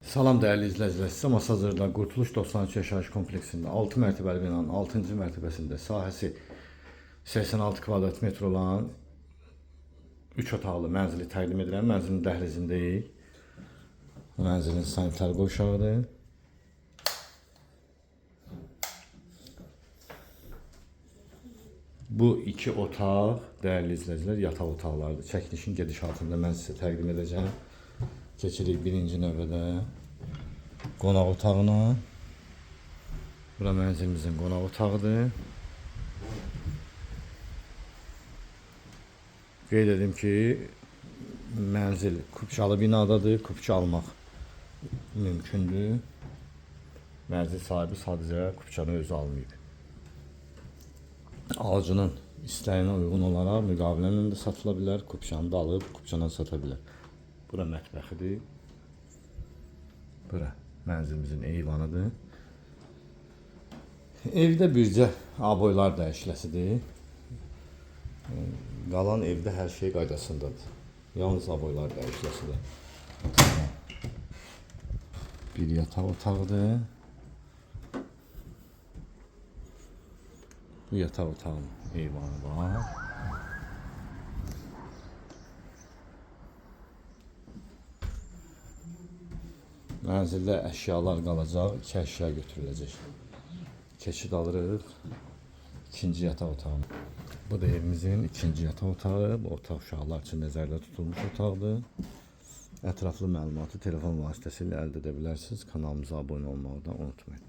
Salam değerli izləyicilər, sizə Masazırda Qurtuluş 93 yaşayış kompleksində 6 mərtəbəli binanın 6-cı mərtəbəsində sahəsi 86 kvadrat metr olan 3 otaqlı mənzili təqdim edirəm. Mənzilin dəhlizindəyik. Mənzilin sanitar qovşağıdır. Bu iki otaq değerli izləyicilər yataq otaqlarıdır. Çəkilişin gedişatında mən sizə təqdim edəcəm. Keçirik birinci növbədə qonaq otağına. Bura mənzilimizin qonaq otağıdır. Qeyd edim ki, mənzil kupçalı binadadır. Kupça almaq mümkündür. Mənzil sahibi sadəcə kupçanı özü almayıb. Alıcının istəyinə uyğun olaraq müqavilələ də satıla bilər. Kupçanı da alıb kupçana sata bilər. Bura mətbəxidir. Bura mənzilimizin eyvanıdır. Evdə bircə aboylar dəyişiləsidir. Qalan evdə hər şey qaydasındadır. Yalnız aboylar dəyişiləsidir. Bir yataq otağıdır. Bu yataq otağın eyvanı var. Mənzildə əşyalar qalacaq, 2 əşya götürüləcək. Keçid alırıq ikinci yataq otağına. Bu da evimizin ikinci yataq otağı. Bu otaq uşaqlar üçün nəzərdə tutulmuş otaqdır. Ətraflı məlumatı telefon vasitəsilə əldə edə bilərsiniz. Kanalımıza abunə olmağı da unutmayın.